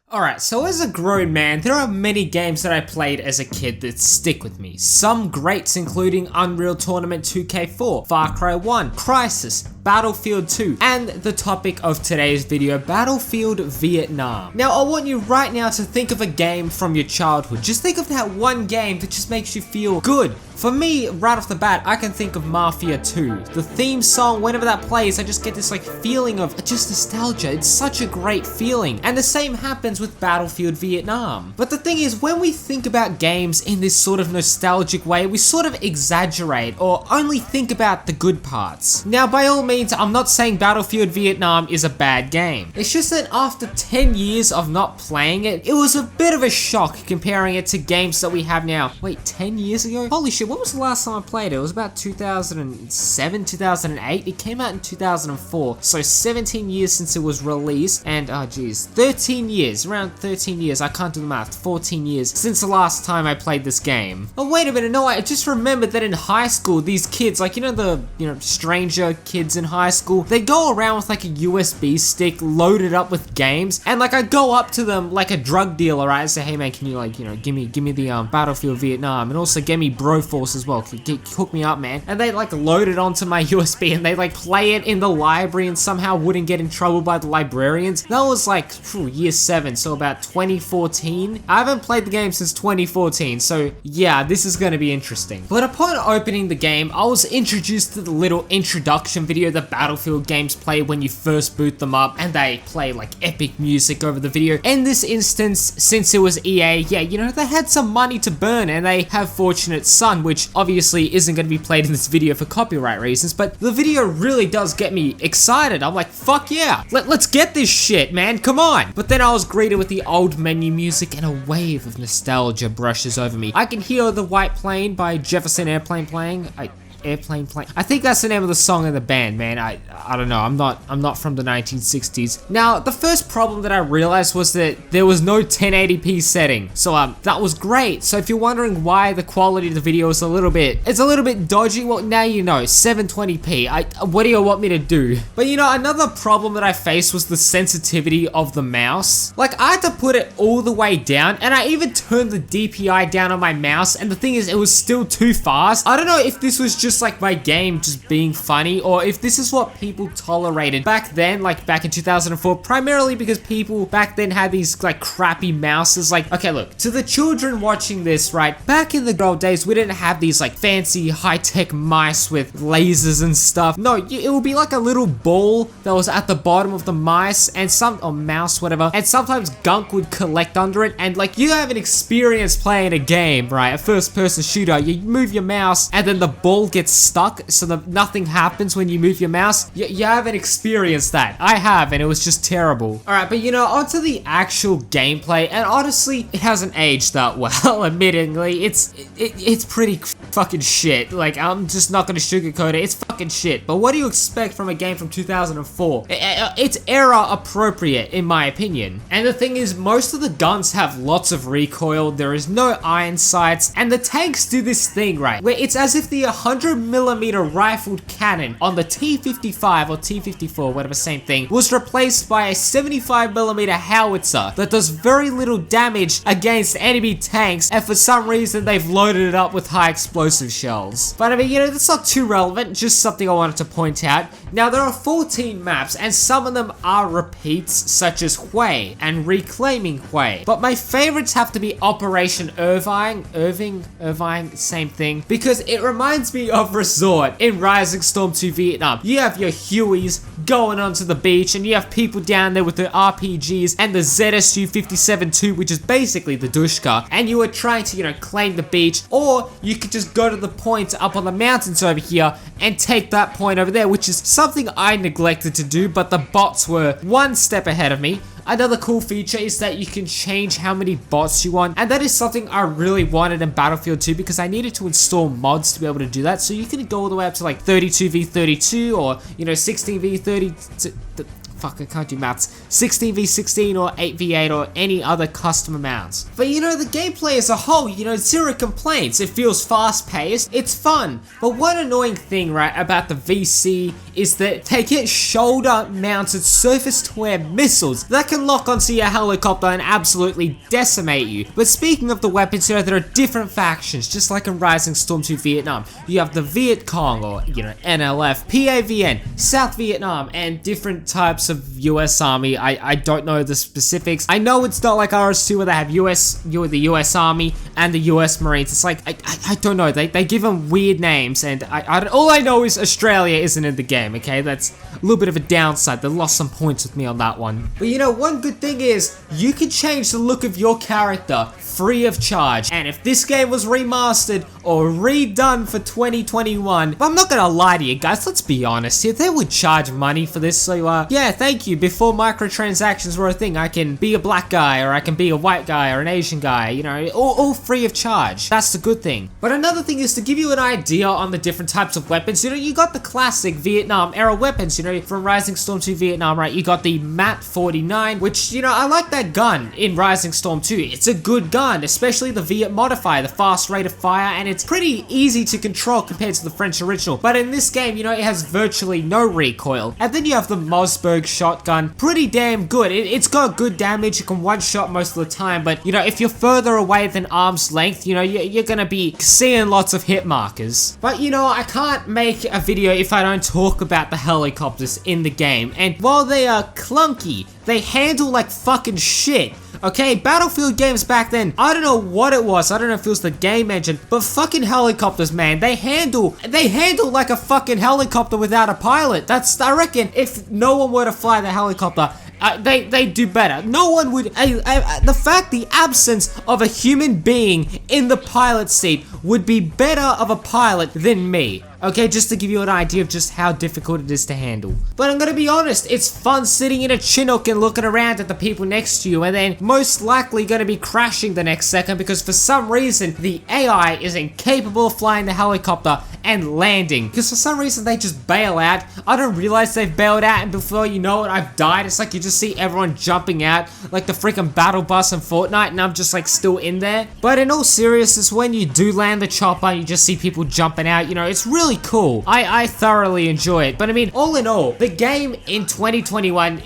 Alright, so as a grown man, there are many games that I played as a kid that stick with me. Some greats including Unreal Tournament 2K4, Far Cry 1, Crysis, Battlefield 2, and the topic of today's video, Battlefield Vietnam. Now I want you right now to think of a game from your childhood. Just think of that one game that just makes you feel good. For me, right off the bat, I can think of Mafia 2. The theme song, whenever that plays, I just get this feeling of just nostalgia. It's such a great feeling. And the same happens with Battlefield Vietnam. But the thing is, when we think about games in this sort of nostalgic way, we sort of exaggerate or only think about the good parts. Now, by all means, I'm not saying Battlefield Vietnam is a bad game. It's just that after 10 years of not playing it, it was a bit of a shock comparing it to games that we have now. Wait, 10 years ago? Holy shit. When was the last time I played it? It was about 2007, 2008. It came out in 2004, so 17 years since it was released, and oh geez, 13 years, around 13 years, I can't do the math, 14 years since the last time I played this game. Oh wait a minute, no, I just remembered that in high school, these kids, the stranger kids in high school, they go around with a USB stick loaded up with games, and I go up to them like a drug dealer, right, and say, hey man, can you give me the Battlefield Vietnam, and also get me Broforce as well, hook me up, man. And they load it onto my USB and they play it in the library and somehow wouldn't get in trouble by the librarians. That was year 7, so about 2014. I haven't played the game since 2014, so yeah, this is gonna be interesting. But upon opening the game, I was introduced to the little introduction video that Battlefield games play when you first boot them up, and they play epic music over the video. In this instance, since it was EA, yeah, they had some money to burn and they have Fortunate Son, which obviously isn't going to be played in this video for copyright reasons, but the video really does get me excited. I'm like, fuck yeah, let's get this shit, man, come on. But then I was greeted with the old menu music and a wave of nostalgia brushes over me. I can hear The White Plane by Jefferson Airplane playing. Airplane plane. I think that's the name of the song in the band, man. I don't know. I'm not from the 1960s. Now, the first problem that I realized was that there was no 1080p setting. So that was great. So if you're wondering why the quality of the video is a little bit dodgy, well, now you know. 720p. What do you want me to do? But another problem that I faced was the sensitivity of the mouse. I had to put it all the way down, and I even turned the DPI down on my mouse, and the thing is, it was still too fast. I don't know if this was just my game just being funny, or if this is what people tolerated back then, back in 2004, primarily because people back then had these crappy mouses. Okay, look, to the children watching this, right, back in the good old days, we didn't have these fancy high-tech mice with lasers and stuff. No, it would be a little ball that was at the bottom of the mice, and mouse, whatever, and sometimes gunk would collect under it, and you have an experience playing a game, right, a first-person shooter, you move your mouse, and then the ball gets stuck so that nothing happens when you move your mouse. You haven't experienced that. I have, and it was just terrible. Alright, but onto the actual gameplay, and honestly, it hasn't aged that well, admittingly. It's pretty fucking shit. I'm just not gonna sugarcoat it. It's fucking shit. But what do you expect from a game from 2004? It's era appropriate, in my opinion. And the thing is, most of the guns have lots of recoil, there is no iron sights, and the tanks do this thing, right, where it's as if the 100mm rifled cannon on the T-55 or T-54, whatever, same thing, was replaced by a 75mm howitzer that does very little damage against enemy tanks, and for some reason they've loaded it up with high explosive shells. But I mean, that's not too relevant, just something I wanted to point out. Now, there are 14 maps, and some of them are repeats, such as Hue and Reclaiming Hue. But my favorites have to be Operation Irvine, same thing, because it reminds me of Resort in Rising Storm 2 Vietnam. You have your Hueys going onto the beach, and you have people down there with the RPGs and the ZSU-57-2, which is basically the Dushka, and you are trying to, claim the beach, or you could just go to the point up on the mountains over here and take that point over there, which is something I neglected to do, but the bots were one step ahead of me. Another cool feature is that you can change how many bots you want, and that is something I really wanted in Battlefield 2 because I needed to install mods to be able to do that. So you can go all the way up to 32v32 or 16v30. Fuck, I can't do maths. 16v16 or 8v8 or any other custom amounts. But the gameplay as a whole, zero complaints. It feels fast paced, it's fun. But one annoying thing, right, about the VC is that they get shoulder-mounted surface-to-air missiles that can lock onto your helicopter and absolutely decimate you. But speaking of the weapons, there are different factions, just like in Rising Storm 2 Vietnam. You have the Viet Cong, or NLF, PAVN, South Vietnam, and different types of US Army. I don't know the specifics. I know it's not like RS2 where they have the US Army and the US Marines. It's like, I don't know, they give them weird names, and all I know is Australia isn't in the game, okay? That's a little bit of a downside. They lost some points with me on that one. But one good thing is, you can change the look of your character free of charge. And if this game was remastered or redone for 2021, but I'm not gonna lie to you guys, let's be honest here, they would charge money for this, so yeah, thank you. Before microtransactions were a thing, I can be a black guy, or I can be a white guy, or an Asian guy, all free of charge. That's the good thing. But another thing is to give you an idea on the different types of weapons. You got the classic Vietnam era weapons, from Rising Storm 2 Vietnam, right? You got the MAT 49, which, I like that gun in Rising Storm 2. It's a good gun, especially the Viet modifier, the fast rate of fire, and it's pretty easy to control compared to the French original. But in this game, it has virtually no recoil. And then you have the Mossberg shotgun, pretty damn good. It's got good damage, you can one-shot most of the time, but if you're further away than arm's length, you're gonna be seeing lots of hit markers. But I can't make a video if I don't talk about the helicopters in the game, and while they are clunky, they handle like fucking shit. Okay, Battlefield games back then, I don't know what it was, I don't know if it was the game engine, but fucking helicopters, man, they handle like a fucking helicopter without a pilot. I reckon if no one were to fly the helicopter, they do better. No one would, the absence of a human being in the pilot seat would be better of a pilot than me. Okay, just to give you an idea of just how difficult it is to handle. But I'm gonna be honest, it's fun sitting in a Chinook and looking around at the people next to you, and then most likely gonna be crashing the next second because for some reason the AI is incapable of flying the helicopter and landing. Because for some reason they just bail out. I don't realize they've bailed out, and before you know it, I've died. It's like you just see everyone jumping out like the freaking battle bus in Fortnite, and I'm just like still in there. But in all seriousness, when you do land the chopper, you just see people jumping out. It's really cool. I thoroughly enjoy it. But I mean, all in all, the game in 2021,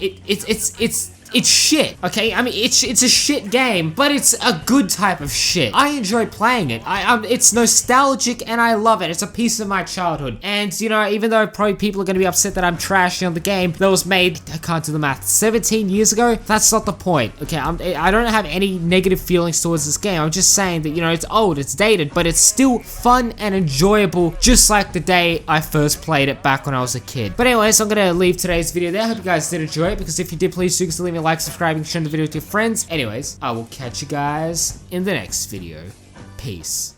it's shit, okay? I mean, it's a shit game, but it's a good type of shit. I enjoy playing it. It's nostalgic and I love it. It's a piece of my childhood. And, even though probably people are going to be upset that I'm trashing on the game that was made, I can't do the math, 17 years ago, that's not the point, okay? I don't have any negative feelings towards this game. I'm just saying that, it's old, it's dated, but it's still fun and enjoyable, just like the day I first played it back when I was a kid. But anyways, I'm going to leave today's video there. I hope you guys did enjoy it, because if you did, please do consider leaving a like, subscribing, sharing the video with your friends. Anyways, I will catch you guys in the next video. Peace.